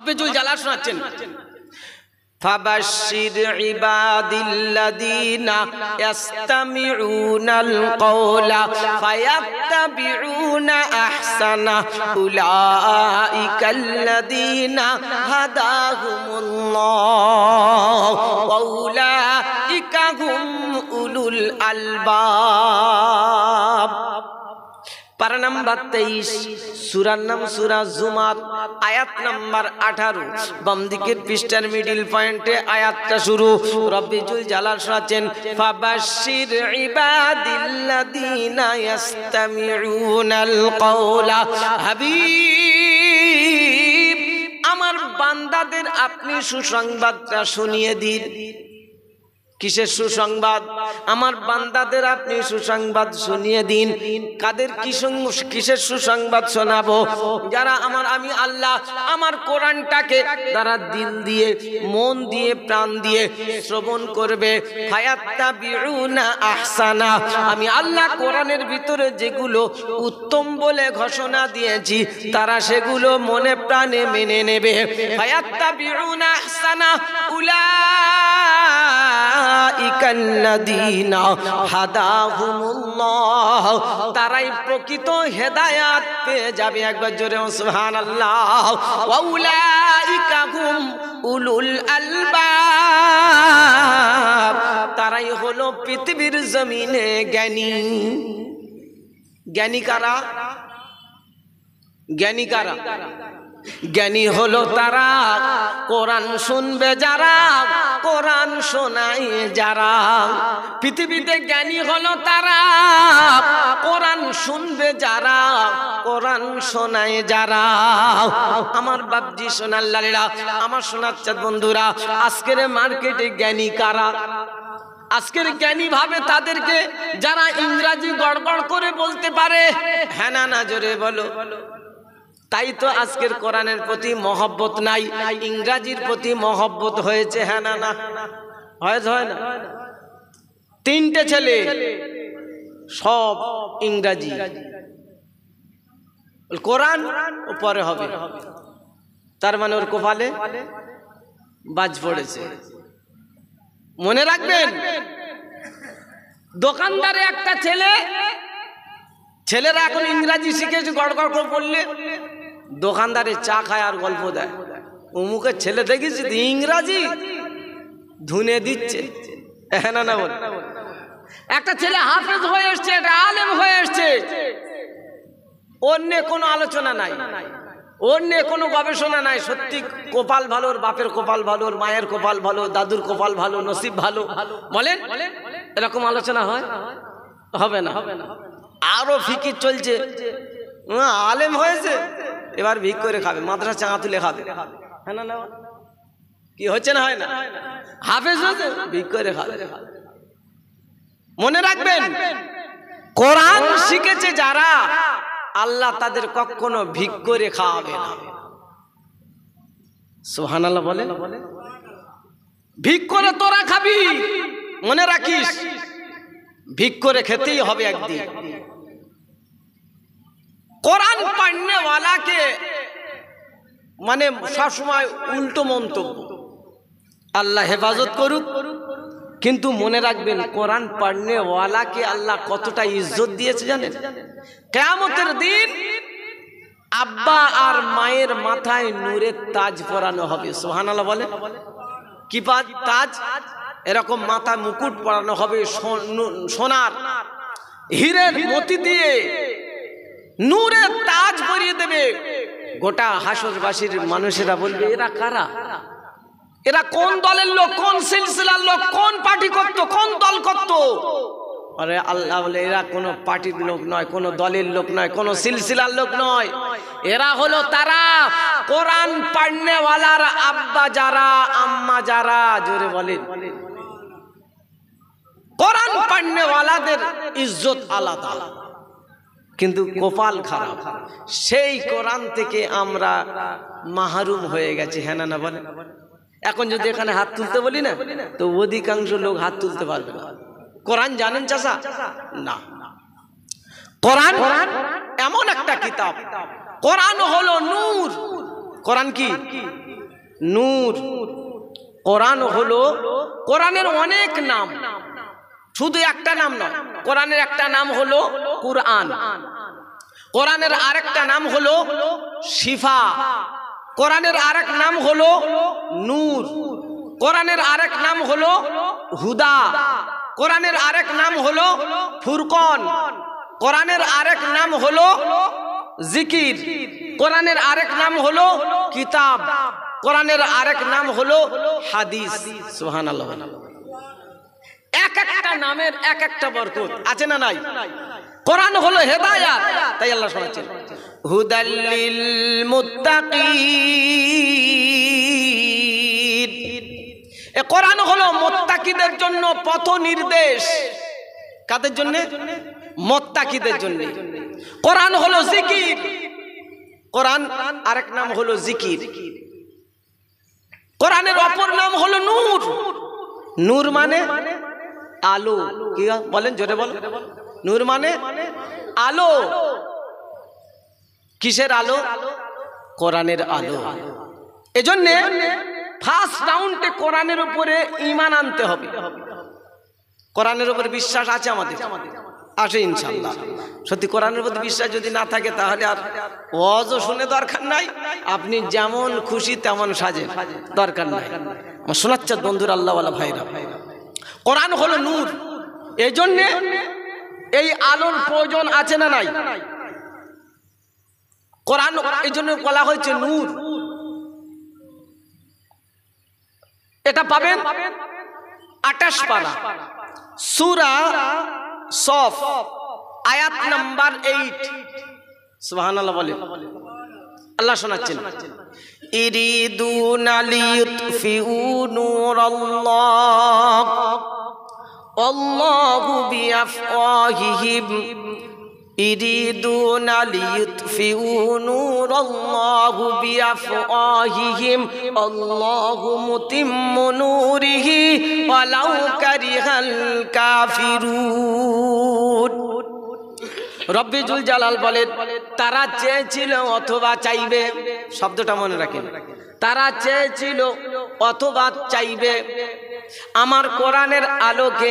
রব্বুল জালাল শোনাচ্ছেন, فبشر عبادي الذين يستمعون القول فيتبعون أحسنه أولئك الذين هداهم الله وأولئك هم أولو الألباب। পারা নাম্বার 23, সূরার নাম সূরা জুমার, আয়াত নাম্বার 18, বাম দিকের পৃষ্ঠার মিডল পয়েন্টে আয়াতটা শুরু। রব্বুল জালাল শোনাচ্ছেন, ফাবাশশির ইবাদিল্লাযীনা ইয়াস্তামিউনাল কওলা। হাবিব, আমার বান্দাদের আপনি সুসংবাদটা শুনিয়ে দিন। কিসের সুসংবাদ? আমার বান্দাদের আপনি সুসংবাদ শুনিয়ে দিন। কাদের কিসের সুসংবাদ শোনাবো? যারা আমি আল্লাহ আমার কোরআনটাকে তারা দিল দিয়ে, মন দিয়ে, প্রাণ দিয়ে শ্রবণ করবে। ফায়াত্তাবিউনা আহসানা, আমি আল্লাহ কোরআনের ভিতরে যেগুলো উত্তম বলে ঘোষণা দিয়েছি তারা সেগুলো মনে প্রাণে মেনে নেবে। ফায়াত্তাবিউনা আহসানা উলাইকাল্লাযীনা হাদাহুমুল্লাহ, তারাই প্রকৃত হেদায়েত পেয়ে যাবে। একবার জোরে সুবহানাল্লাহ। ওয়া উলাইকা হুম উলুল আলবাব, তারাই হলো পৃথিবীর জমিনে জ্ঞানী। জ্ঞানী কারা? জ্ঞানী কারা? জ্ঞানী হলো তারা কোরআন শুনবে যারা, কোরআন শোনায় যারা। পৃথিবীতে জ্ঞানী হলো তারা কোরআন শুনবে যারা, কোরআন শোনায় যারা। আমার বাপজি সোনার লালেরা, আমার সোনার চাঁদ বন্ধুরা, আজকের মার্কেটে জ্ঞানী কারা? আজকের জ্ঞানী ভাবে তাদেরকে যারা ইংরেজি গড়গড় করে বলতে পারে। হ্যাঁ না না, জোরে বলো। তাই তো আজকের কোরআনের প্রতি মহব্বত নাই, ইংরাজির প্রতি মহব্বত হয়েছে। হ্যাঁ না না, হয় না? 3টে ছেলে সব ইংরাজি, কোরআন পরে হবে, তার মানে ওর কপালে বাজ পড়েছে। মনে রাখবেন, দোকানদারে একটা ছেলে, ছেলেরা এখন ইংরাজি শিখেছে, গড়গড় করে পড়লে দোকানদারে চা খায় আর গল্প দেয়। অমুকের ছেলে দেখেছি ইংরাজি ধুনে দিচ্ছে। হ্যাঁ না না বল। একটা ছেলে হাফেজ হয়ে এসছে, একটা আলেম হয়ে এসছে, অন্য কোনো আলোচনা নাই, অন্য কোনো গবেষণা নাই। সত্যি কপাল ভালো, ওর বাপের কপাল ভালো, ওর মায়ের কপাল ভালো, দাদুর কপাল ভালো, নসিব ভালো। বলেন এরকম আলোচনা হয়? হবে না। আরো ফিকির চলছে, আলেম হয়েছে এবার ভিক করে খাবে, মাদ্রাসা চাঙা তুলে খাবে। হ্যাঁ না না, কি হচ্ছে না? হয় না? হাফেজ হয়েছে, ভিক করে খাবে। মনে রাখবেন, কোরআন শিখেছে যারা, আল্লাহ তাদের কখনো ভিক করে খাওয়াবে না। সুবহানাল্লাহ বলে। ভিক করে তোরা খাবি, মনে রাখিস, ভিক করে খেতেই হবে একদিন। কোরআন পড়নে ওয়ালাকে মানে সবসময় উল্টো মন্তব্য। আল্লাহ হেফাজত করুক, কিন্তু মনে রাখবেন কোরআন পড়নে ওয়ালাকে আল্লাহ কতটা ইজ্জত দিয়েছে জানেন? কিয়ামতের দিন আব্বা আর মায়ের মাথায় নূরের তাজ পরানো হবে। সুবহানাল্লাহ বলে। কি তাজ? এরকম মাথা মুকুট পরানো হবে সোনার হীরের মতি দিয়ে, নূরের তাজ পরিয়ে দেবে। গোটা হাসরবাসীর মানুষেরা বলবে এরা কারা? এরা কোন দলের লোক, কোন সিলসিলার লোক, কোন পার্টি করতো, কোন দল করতো? আরে আল্লাহ বলে এরা কোনো পার্টির লোক নয়, কোনো দলের লোক নয়, কোনো সিলসিলার লোক নয়। এরা হলো তারা কোরআন পড়নে ওয়ালার আব্বা যারা, আম্মা যারা। জোরে বলেন। কোরআন পড়নে ওয়ালাদের ইজ্জত আলাদা, কিন্তু কপাল খারাপ, সেই কোরআন থেকে আমরা মাহরুম হয়ে গেছি। হ্যাঁ না বলে। এখন যদি এখানে হাত তুলতে বলি না, তো অধিকাংশ লোক হাত তুলতে পারবে না। কোরআন জানেন চাচা? না। কোরআন এমন একটা কিতাব, কোরআন হলো নূর, কোরআন কি? নূর। কোরআন হলো, কোরআনের অনেক নাম, শুধু একটা নাম নয়। কোরআনের একটা নাম হলো কুরআন, কোরআনের আরেকটা নাম হলো শিফা, কোরআনের আরেক নাম হলো নূর, কোরআনের আরেক নাম হলো হুদা, কোরআনের আরেক নাম হলো ফুরকন, কোরআনের আরেক নাম হলো জিকির, কোরআনের আরেক নাম হলো কিতাব, কোরআনের আরেক নাম হলো হাদিস। সুবহানাল্লাহ। এক একটা নামের এক একটা বরকত আছে না নাই? কোরআন হলো হেদায়াত, তাই আল্লাহ শোনাচ্ছেন হুদাল লিল মুত্তাকিন। এই কোরআন হলো মুত্তাকিদের জন্য পথ নির্দেশ। কাদের জন্য? মুত্তাকিদের জন্য। কোরআন হলো জিকির, কোরআন আরেক নাম হলো জিকির। কোরআনের অপর নাম হলো নূর। নূর মানে আলো। কি বলেন? জোরে বল। নূর মানে আলো। কিসের আলো? কোরআনের আলো। এজন্য ফার্স্ট রাউন্ডে কোরআনের উপরে ঈমান আনতে হবে। কোরআনের উপরে বিশ্বাস আছে আমাদের? আসে ইনশাআল্লাহ। সত্যি কোরআনের প্রতি বিশ্বাস যদি না থাকে তাহলে আর ওয়াজও শুনে দরকার নাই, আপনি যেমন খুশি তেমন সাজেন, দরকার নাই। আমার শোনাচ্ছে বন্ধুরা, আল্লাহওয়ালা ভাইরা, কোরআন হলো নূর। এই জন্যে এই আলোর প্রয়োজন আছে না নাই? কোরআন এই জন্য বলা হয়েছে নূর। এটা পাবেন 28 পারা, সূরা সফ, আয়াত নাম্বার 8। সুবহানাল্লাহ বলে। আল্লাহ শোনাচ্ছেন ইরিদুনা লিয়ুতফিউ নূরাল্লাহ আল্লাহু বিআফওয়াহিহিম ইরিদুনা লিয়ুতফিউ নূরাল্লাহু বিআফওয়াহিহিম আল্লাহু মুতিম্মু নূরিহি ওয়ালাউ কারিহাল কাফিরুন। রব্বি জুল জালাল বলেন, তারা চেয়েছিল অথবা চাইবে, শব্দটা মনে রাখেন, তারা চেয়েছিল অথবা চাইবে আমার কোরআনের আলোকে,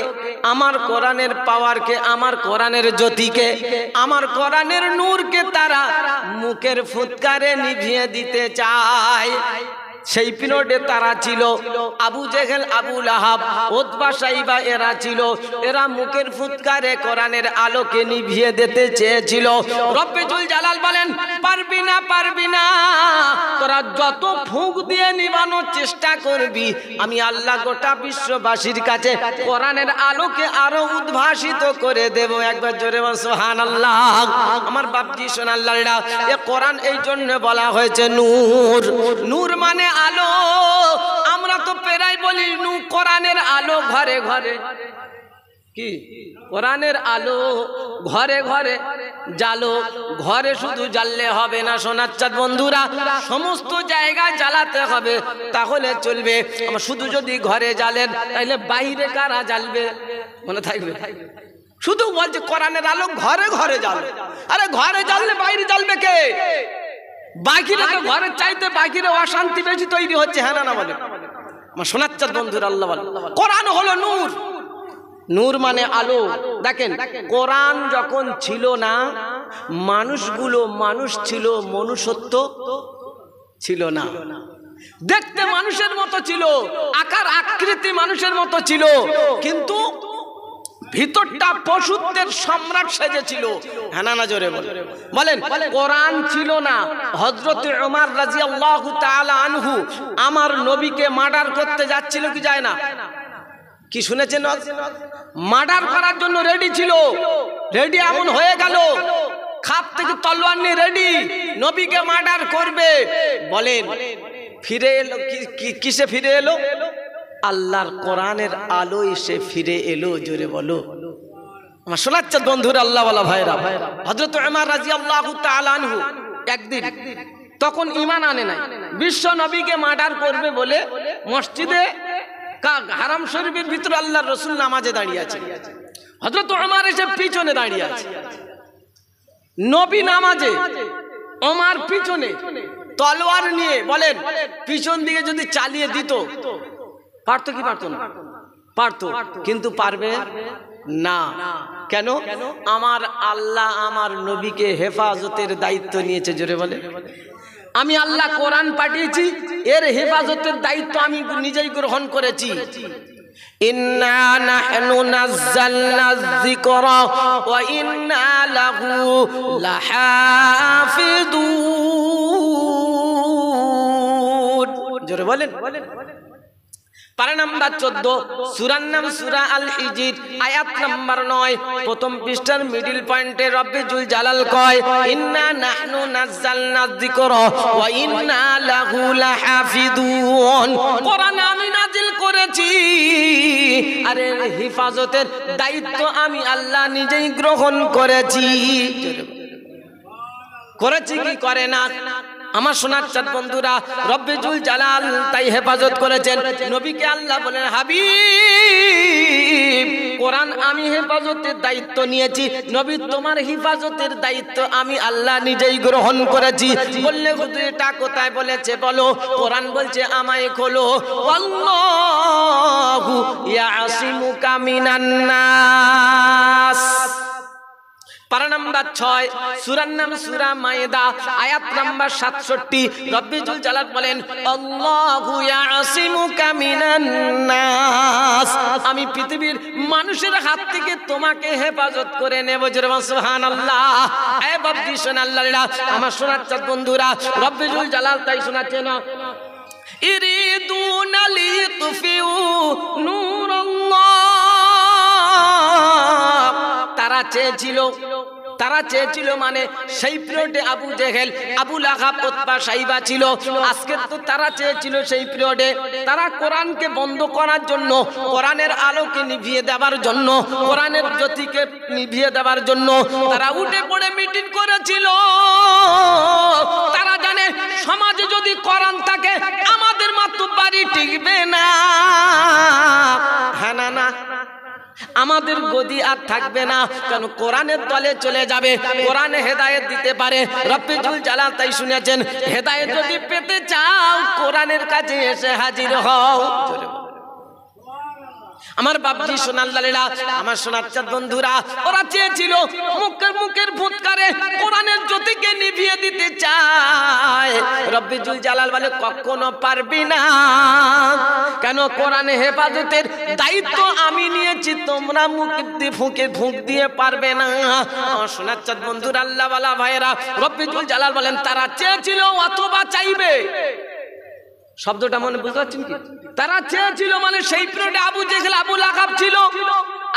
আমার কোরআনের পাওয়ারকে, আমার কোরআনের জ্যোতিকে, আমার কোরআনের নূরকে তারা মুখের ফুৎকারে নিভিয়ে দিতে চায়। সেই পিরিয়ডে তারা ছিল আবু জেহেল, আবু লাহাব, উতবা, সাইবা, এরা ছিল। এরা মুখের ফুৎকারে কোরআনের আলোকে নিভিয়ে দিতে চেয়েছিল। রব্বে জুল জালাল বলেন, পারবি না, পারবি না। তোরা যত ফুঁক দিয়ে নিবানোর চেষ্টা করবি, আমি আল্লাহ গোটা বিশ্ববাসীর কাছে কোরআনের আলোকে আরো উদ্ভাসিত করে দেব। একবার জোরে বল সুবহানাল্লাহ। আমার বাপজি সোনাল্লাহরা, এ কোরআন এই জন্য বলা হয়েছে নূর। নূর মানে আলো। আমরা তো প্রায় বলি কোরআনের আলো ঘরে ঘরে। কি? কোরআনের আলো ঘরে ঘরে জ্বালো। ঘরে শুধু জ্বাললে হবে না সোনাচ্চাঁদ বন্ধুরা, সমস্ত জায়গায় জ্বালাতে হবে, তাহলে চলবে। আমার শুধু যদি ঘরে জ্বালেন তাহলে বাইরে কারা জ্বালবে? মনে থাকবে? শুধু বলছে কোরআনের আলো ঘরে ঘরে জ্বালো। আরে ঘরে জ্বাললে বাইরে জ্বালবে কে? বাকিরা তো ঘরের চাইতে বাকিরা অশান্তি বেশি তৈরি হচ্ছে। হ্যাঁ না বলে? আমার শোনাচ্ছেন বন্ধুরা, আল্লাহ বলে কোরআন হলো নূর। নূর মানে আলো। দেখেন, কোরআন যখন ছিল না, মানুষগুলো মানুষ ছিল, মনুষ্যত্ব ছিল না। দেখতে মানুষের মতো ছিল, আকার আকৃতি মানুষের মতো ছিল, কিন্তু ভিতরটা পশুত্বের সম্রাট সেজেছিল। হ্যাঁ না জোরে বলেন। কোরআন ছিল না। হযরত ওমর রাদিয়াল্লাহু তাআলা আনহু আমার নবীকে মার্ডার করতে যাচ্ছিল কি যায় না? কি শুনেছেন? মার্ডার করার জন্য রেডি ছিল। রেডি এমন হয়ে গেল, খাপ থেকে তলোয়ার নিয়ে রেডি, নবীকে মার্ডার করবে। বলেন ফিরে এলো কিসে ফিরে এলো? আল্লাহর কোরআনের আলোয় সে ফিরে এলো। জোরে বলো। আমার শোনাচ্ছেন বন্ধুরা, আল্লাহ ওয়ালা ভাইরা, হযরত ওমর রাদিয়াল্লাহু তাআলা আনহু একদিন, তখন ঈমান আনে নাই, বিশ্ব নবীকে মার্ডার করবে বলে মসজিদে হারাম শরীফের ভিতরে আল্লাহর রাসূল নামাজে দাঁড়িয়ে আছে। হযরত ওমর এসে পিছনে দাঁড়িয়ে আছে। নবী নামাজে, ওমর পিছনে। তলোয়ার নিয়ে বলেন পিছন দিকে যদি চালিয়ে দিত, পারতো কি পারতো না? পারতো, কিন্তু পারবে না। কেন? আমার আল্লাহ আমার নবীকে হেফাজতের দায়িত্ব নিয়েছে। জোরে বলে, আমি আল্লাহ কোরআন পাঠিয়েছি, এর হেফাজতের দায়িত্ব আমি নিজেই গ্রহণ করেছি। ইন্না নাহনু নাযালনা যিকরা ওয়া ইন্না লাহু লাহাফিযুন। জোরে বলেন। পারা নাম্বার 14, সূরার নাম সূরা আল হিজর, আয়াত নাম্বার 9, প্রথম পৃষ্ঠার মিডল পয়েন্টে রব্বুল জালাল কয় ইন্না নাহনু নাযালনা যিকরা ওয়া ইন্না লাহু লাহাফিযুন। কোরআন আমি নাজিল করেছি, আর এর হেফাজতের দায়িত্ব আমি আল্লাহ নিজেই গ্রহণ করেছি। করেছি কি করে না? আমার সোনার চাঁদ বন্ধুরা, রব্বুল জালাল তাই হেফাজত করেছেন। নবীকে আল্লাহ বলেন, হাবিব কোরআন আমি হেফাজতের দায়িত্ব নিয়েছি, নবী তোমার হেফাজতের দায়িত্ব আমি আল্লাহ নিজেই গ্রহণ করেছি। বললে হুজুর এটা কোথায় বলেছে বলো? কোরআন বলছে আমায় খোলো, আল্লাহু ইয়াসিমুকা মিনান নাস। পারা নাম্বার 6, সূরার নাম সূরা মায়েদা, আয়াত নাম্বার 67, রব্বুল জালাল বলেন আল্লাহু ইয়াসিমুকা মিনান নাস, আমি পৃথিবীর মানুষের হাত থেকে তোমাকে হেফাজত করে নেব। জোরে বল সুবহানাল্লাহ। এ বাবজি শোন আল্লাহরা, আমার সোনার চাঁদ বন্ধুরা, রব্বুল জালাল তাই শোনাচ্ছেন ইরিদুনা লিতুফিউ নূরাল্লাহ। তারা চেয়েছিল মানে সেই পিরিয়ডে আবু জেহেল, আবু লাহাব, উতবা, সাইবা ছিল। আজকে তো তারা চেয়েছিল সেই পিরিয়ডে তারা কোরআনকে বন্ধ করার জন্য, কোরআনের আলোকে নিভিয়ে দেওয়ার জন্য, কোরআনের জ্যোতিকে নিভিয়ে দেওয়ার জন্য তারা উঠে পড়ে মিটিং করেছিল। তারা জানে সমাজে যদি কোরআন থাকে আমাদের মাত্র বাড়ি টিকবে না, হ্যাঁ না না, আমাদের গদি আর থাকবে না। কারণ কোরআনের তলে চলে যাবে, কোরআনে হেদায়েত দিতে পারে। রব্বুল জালাল তাই শুনেছেন, হেদায়েত যদি পেতে চাও কোরআনের কাছে এসে হাজির হও। আমার বাপজি সোনাল্লালেরা, আমার সোনার চাঁদ বন্ধুরা, ওরা চেয়েছিল মুখের ফুৎকারে কোরআনের জ্যোতিকে নিভিয়ে দিতে চায়। রব্বুল জালাল বলে কখনো পারবি না। কেন? কোরআনে হেফাজতের দায়িত্ব আমি নিয়েছি, তোমরা ফুঁক দিয়ে পারবে না। আমার সোনার চাঁদ বন্ধুরা, আল্লাহ ওয়ালা ভাইরা, রব্বুল জালাল বলেন তারা চেয়েছিল অথবা চাইবে। শব্দটা মনে বুঝতে পারছেন কি? তারা চেয়েছিল মানে সেই পিরিয়ডে আবু জেহেল, আবু লাহাব ছিল।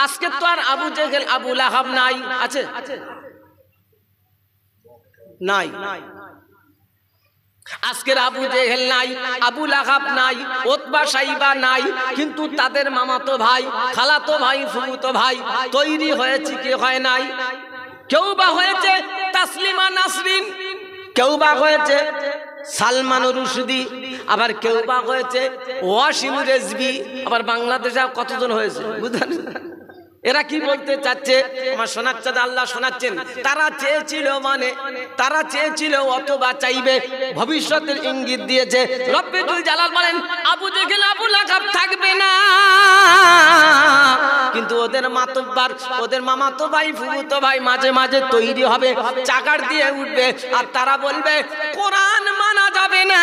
আজকে তো আর আবু জেহেল, আবু লাহাব নাই। আছে? নাই। আজকের আবু জেহেল নাই, আবু লাহাব নাই, উতবা, সাইবা নাই, কিন্তু তাদের মামাতো ভাই, খালাতো ভাই, ফুফুতো ভাই তৈরি হয়েছে কি হয় নাই? কেউ বা হয়েছে তাসলিমা নাসরিন, কেউ বা হয়েছে সালমান রুশদি, আবার কেউ বা হয়েছে ওয়াসিম রেজভি, আবার বাংলাদেশে কতজন হয়েছে বুঝলেন? এরা কি বলতে চাচ্ছে? আমার সোনার চাঁদ আল্লাহ শোনাচ্ছেন, তারা চেয়েছিল মানে তারা চেয়েছিল অথবা চাইবে, ভবিষ্যতের ইঙ্গিত দিয়েছে। রব্বুল জালাল বলেন আবু জেহেল, আবু লাহাব থাকবে না, কিন্তু ওদের মাতব্বার, ওদের মামাতো ভাই, ফুফুতো ভাই মাঝে মাঝে তৈরি হবে, চাকার দিয়ে উঠবে, আর তারা বলবে কোরআন মানা যাবে না।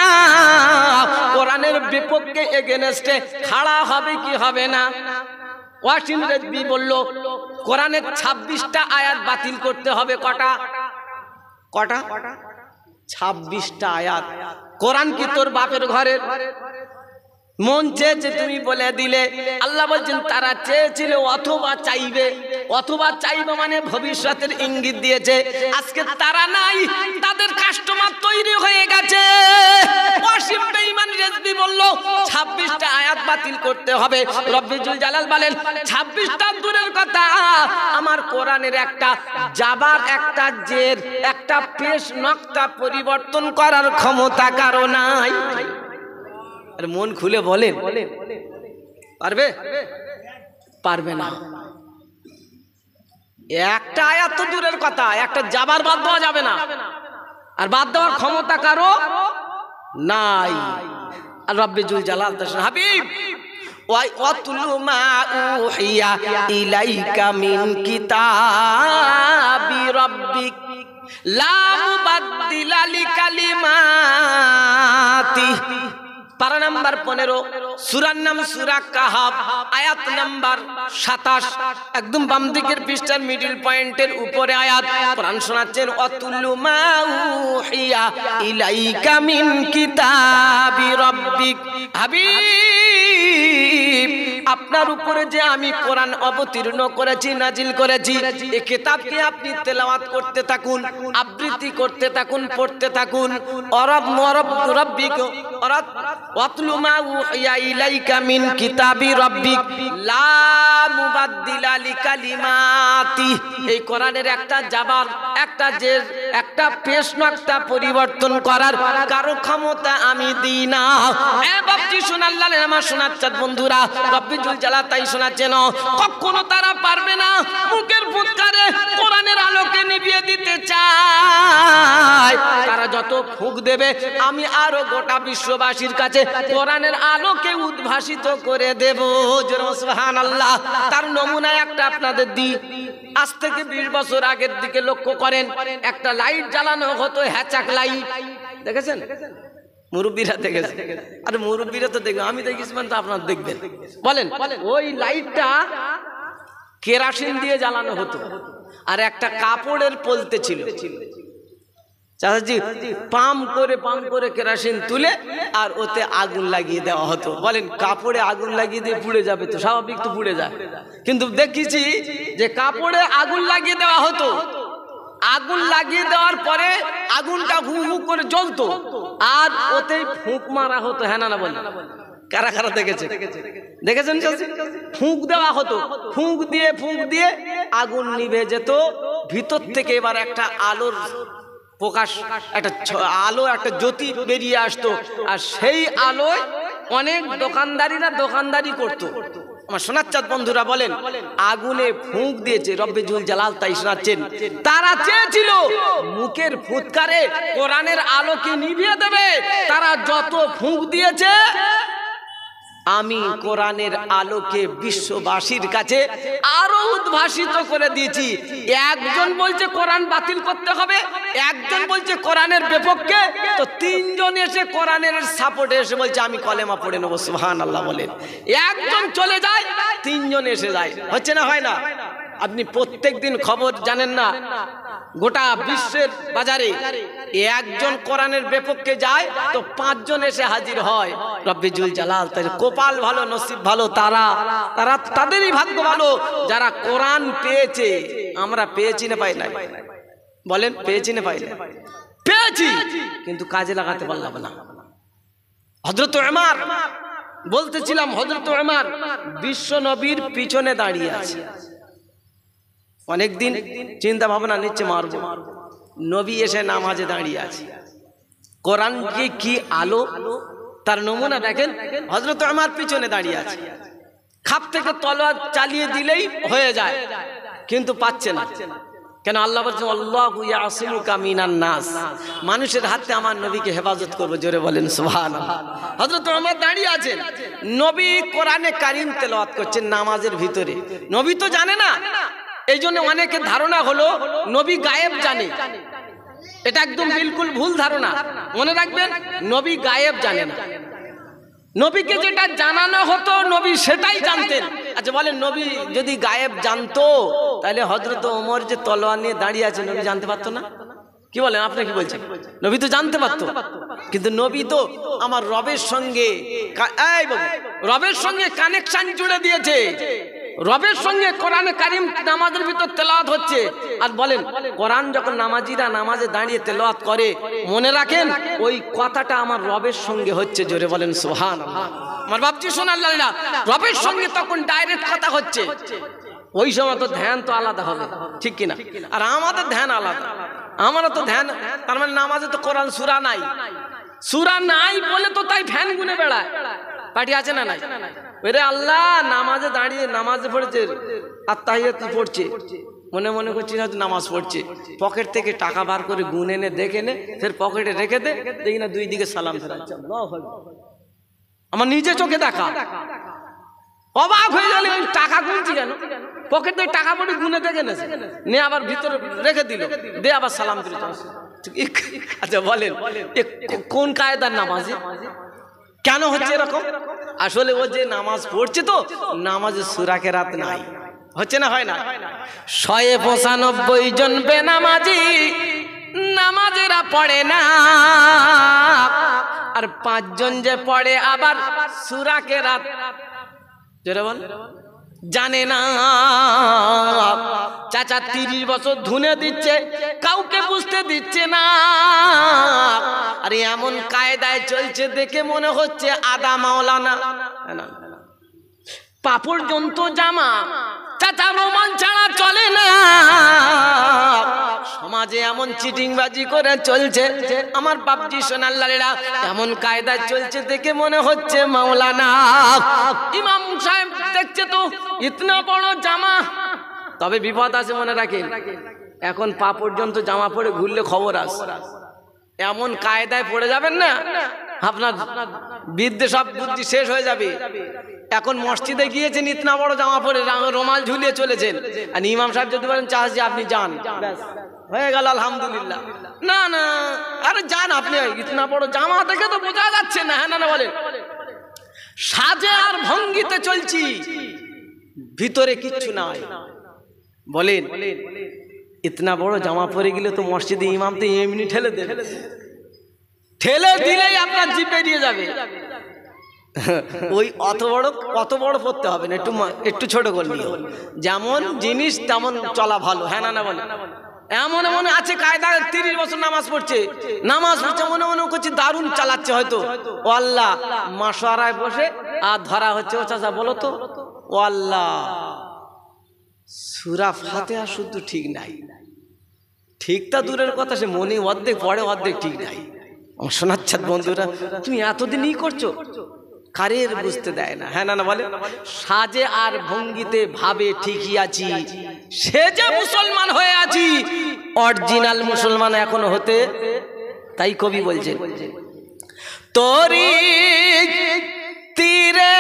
কোরআনের বিপক্ষে এগেনস্টে খাড়া হবে কি হবে না? ওয়াসিম রেজভি বলল কোরআনের 26টা আয়াত বাতিল করতে হবে। কটা? 26টা আয়াত। কোরআন কি তোর বাপের ঘরের? মন চেয়েছে তুমি বলে দিলে। আল্লাহ বলছেন তারা চেয়েছিল অথবা চাইবে, অথবা চাইবে মানে ভবিষ্যতের ইঙ্গিত দিয়েছে। আজকে তারা নাই, তাদের কাস্টমার তৈরি হয়ে গেছে। ওয়াসিম বেঈমান রেজভি বলল 26টা আয়াত বাতিল করতে হবে। রব্বুল জালাল বলেন 26টা দূরের কথা, আমার কোরআনের একটা জাবার, একটা জের, একটা পেশ নকশা পরিবর্তন করার ক্ষমতা কারো নাই। আর মন খুলে বলেন পারবে? পারবে না। একটা আয়াত তো দূরের কথা, একটা জাবার বাদ দেওয়া যাবে না, আর বাদ দেওয়ার ক্ষমতা কারো নাই। আর রব্বে জুল জালাল হাবিব ওয়াতলু মা উহিয়া ইলাইকা মিন কিতাবি রাব্বিক লা মুবাদদিলা লিকালিমাতি। পারা নাম্বার 15, সূরার নাম সূরা কাহাফ, আয়াত নাম্বার 27, একদম বাম দিকের পৃষ্ঠার মিডল পয়েন্টের উপরে আয়াত। কোরআন শোনাচ্ছেন ওয়াতুলু মা উহিয়া ইলাইকা মিন কিতাবি রাব্বিক। হাবিব, আপনার উপরে যে আমি কোরআন অবতীর্ণ করেছি, নাজিল করেছি, এই কিতাবকে আপনি তেলাওয়াত করতে থাকুন, আবৃত্তি করতে থাকুন, পড়তে থাকুন। রাব্বিক ওয়াতলু মা উহিয়া ইলাইকা মিন কিতাবি রাব্বিক লা মুবাদদিলা লিকালিমাতি। এই কোরআনের একটা জাবার, একটা জের, একটা প্রশ্ন, একটা পরিবর্তন করার কারো ক্ষমতা আমি দিই না। এ বাপজি শোনাল্লাহ আমার শোনাচ্ছেন বন্ধুরা, রব্বুল জালাল তাই শোনাচ্ছেন, কখনো তারা পারবে না মুখের ফুৎকারে কোরআনের আলোকে নিভিয়ে দিতে চায়। তারা যত ফুঁক দেবে আমি আরো গোটা বিশ্ববাসীর কাছে কোরআনের আলোকে উদ্ভাসিত করে দেব। সুবহানাল্লাহ। তার নমুনা একটা আপনাদের দিই। আজ থেকে 20 বছর আগের দিকে লক্ষ্য করেন, একটা লাইট জ্বালানো হতো, হ্যাচাক লাইট, দেখেছেন? মুরব্বীরা দেখেছে, আর মুরব্বীরা তো দেখবেন, আমি দেখেছি মানে তো আপনারা দেখবেন। বলেন, ওই লাইটটা কেরাসিন দিয়ে জ্বালানো হতো, আর একটা কাপড়ের পলতে ছিল। চাচাজি পাম্প করে কেরাসিন তুলে আর ওতে আগুন লাগিয়ে দেওয়া হতো। বলেন, কাপড়ে আগুন লাগিয়ে দিয়ে পুড়ে যাবে তো স্বাভাবিক, তো পুড়ে যায়। কিন্তু দেখেছি যে কাপড়ে আগুন লাগিয়ে দেওয়া হতো, আগুন লাগিয়ে দেওয়ার পরে আগুনটা হু হু করে জ্বলতো, আর ওতেই ফুঁক মারা হতো। হ্যাঁ না বলেন, কারা কারা দেখেছেন? ফুঁক দেওয়া হতো, ফুঁক দিয়ে আগুন নিভে যেত। ভিতর থেকে এবার একটা আলোর প্রকাশ, একটা আলো, একটা জ্যোতি বেরিয়ে আসতো, আর সেই আলোয় অনেক দোকানদারি করতো। আমার শোনাচ্ছেন বন্ধুরা, বলেন, আগুনে ফুঁক দিয়েছে রব্বে জুল জালাল, তাই শোনাচ্ছেন। তারা চেয়েছিল মুখের ফুৎকারে কোরআনের আলোকে নিভিয়ে দেবে। তারা যত ফুঁক দিয়েছে, আমি কোরআনের আলোকে বিশ্ববাসীর কাছে আরো উদ্ভাসিত করে দিয়েছি। একজন বলছে কোরআন বাতিল করতে হবে, একজন বলছে কোরআনের বিপক্ষে, তো তিনজন এসে কোরআনের সাপোর্টে এসে বলছে আমি কলেমা পড়ে নেবো। সুবহানাল্লাহ বলেন। একজন চলে যায়, তিনজন এসে যায়। হচ্ছে না, হয় না? আপনি প্রত্যেক দিন খবর জানেন না, গোটা বিশ্বের বাজারে একজন কোরআনের বিপক্ষে যায় তো 5 জন এসে হাজির হয়। রব্বে জুল জালাল তার কপাল ভালো, নসিব ভালো, তাদেরই ভাগ্য ভালো যারা কোরআন পেয়েছে। আমরা পেয়েছি না পাই নাই? বলেন, পেয়েছি না পাই নাই? পেয়েছি, কিন্তু কাজে লাগাতে পারলাম না। হযরত ওমর, বলতেছিলাম, হযরত ওমর বিশ্ব নবীর পিছনে দাঁড়িয়ে আছে। অনেকদিন চিন্তা ভাবনা নিচ্ছে, মারবো। নবী এসে নামাজে দাঁড়িয়ে আছে। কোরআন কি আলো, তার নমুনা দেখেন। হযরত ওমর পিছনে দাঁড়িয়ে আছে, খাপ থেকে তলোয়ার চালিয়ে দিলেই হয়ে যায়, কিন্তু পাচ্ছে না। কেন? আল্লাহ বলছেন আল্লাহু ইয়াসিমুকা মিনান নাস, মানুষের হাতে আমার নবীকে হেফাজত করবে। জোরে বলেন সুবহানাল্লাহ। হযরত ওমর দাঁড়িয়ে আছেন, নবী কোরআনে কারীম তেলাওয়াত করছেন নামাজের ভিতরে। নবী তো জানে না, এই জন্য অনেকের ধারণা হলো নবী গায়েব জানে। এটা একদম বিলকুল ভুল ধারণা। মনে রাখবেন, নবী গায়েব জানে না। নবীকে যেটা জানানো হতো নবী সেটাই জানতেন। আচ্ছা বলেন, নবী যদি গায়েব জানতো তাহলে হযরত ওমর যে তলোয়ার নিয়ে দাঁড়িয়ে আছে নবী জানতে পারতো না? কি বলেন, আপনি কি বলছেন? নবী তো জানতে পারতো, কিন্তু নবী তো আমার রবের সঙ্গে কানেকশন জুড়ে দিয়েছে। রবের সঙ্গে কোরআনে কারীম নামাজের ভিতর তেলাওয়াত হচ্ছে। আর বলেন, কোরআন যখন নামাজিরা নামাজে দাঁড়িয়ে তেলাওয়াত করে, মনে রাখেন ওই কথাটা আমার রবের সঙ্গে হচ্ছে। জোরে বলেন সুবহানাল্লাহ। আমার বাপজি শোনাল্লাহ, রবের সঙ্গে তখন ডাইরেক্ট কথা হচ্ছে। ওই সময় তো ধ্যান তো আলাদা হবে, ঠিক কিনা? আর আমাদের ধ্যান আলাদা। আমারও তো ধ্যান, তার মানে নামাজে তো কোরআন সূরা নাই বলে তো তাই ফ্যান গুনে বেড়ায়। পার্টি আছে না নাই? ওরে আল্লাহ, নামাজে দাঁড়িয়ে নামাজে পড়েছে, আত্তাহিয়াত পড়ছে, মনে মনে করছি না নামাজ পড়ছে, পকেট থেকে টাকা বার করে গুনে এনে দেখে নে, ফের পকেটে রেখে দে, দেখি না দুই দিকে সালাম ফেরাচ্ছে। আমার নিজে চোখে দেখা, অবাক হয়ে গেল, টাকা গুনছি কেন, পকেট থেকে টাকা পড়ে গুনে দেখে নেছে, নে আবার ভিতরে রেখে দিল, দে আবার সালাম ফিরে। আচ্ছা বলেন কোন কায়দার নামাজ, কেন হচ্ছে এরকম? আসলে ও যে নামাজ পড়ছে তো নামাজে সূরা কেরাত নাই, হচ্ছে না, হয় না। 195 জন বেনামাজি নামাজেরা পড়ে না, আর 5 জন যে পড়ে আবার সূরা কেরাত জোরে বল জানে না। চাচা 30 বছর ধুনে দিচ্ছে, কাউকে বুঝতে দিচ্ছে না, আর এমন কায়দায় চলছে দেখে মনে হচ্ছে আদা মাওলানা। পা পর্যন্ত জামা, চাচা রোমান ছাড়া চলে না। সমাজে এমন চিটিংবাজি করে চলছে, আমার বাপজি সোনাল্লালেরা, এমন কায়দায় চলছে দেখে মনে হচ্ছে মাওলানা। ইমাম সাহেব দেখছে তো ইতনা বড় জামা, তবে বিপদ আছে মনে রাখেন, এখন পা পর্যন্ত জামা পরে ঘুরলে খবর আসে। এমন কায়দায় পড়ে যাবেন না, আপনার বিদ্যে সব বুদ্ধি শেষ হয়ে যাবে। এখন মসজিদে গিয়েছেন, ইতনা বড় জামা পরে রুমাল ঝুলিয়ে চলেছেন, আর ইমাম সাহেব যদি বলেন চাচি আপনি যান, হয়ে গেল আলহামদুলিল্লাহ। না না, আরে যান আপনি, ইতনা বড় জামা দেখে তো বোঝা যাচ্ছে না। হ্যাঁ না বলেন, সাজে আর ভঙ্গিতে চলছি, ভিতরে কিচ্ছু নাই। বলেন ইতনা বড় জামা পরে গেলে তো মসজিদে ইমাম তো এমনি ঠেলে দেবে, ঠেলে দিলেই আপনার জিভ বেরিয়ে যাবে। ওই অত বড় পড়তে হবে না, একটু ছোট করলে, যেমন জিনিস তেমন চলা ভালো। হ্যাঁ না বলে, এমন এমন আছে কায়দা, 30 বছর নামাজ পড়ছে মনে মনে করছে দারুণ চালাচ্ছে, হয়তো ও আল্লাহ মাশওয়ারায় বসে আর ধরা হচ্ছে, ও চাচা বলো তো, ও আল্লাহ সূরা ফাতিহা শুদ্ধ ঠিক নাই, ঠিকটা দূরের কথা, সে মনে অর্ধেক পড়ে অর্ধেক ঠিক নাই। শোনাচ্ছা বন্ধুরা, তুমি এতদিন ই করছো, কারের বুঝতে দেয় না। হ্যাঁ না বলে, সাজে আর ভঙ্গিতে ভাবে ঠিকই আছি, সে যে মুসলমান হয়ে আছি, অরিজিনাল মুসলমান এখনো হতে। তাই কবি বলছেন, তোরি তীরে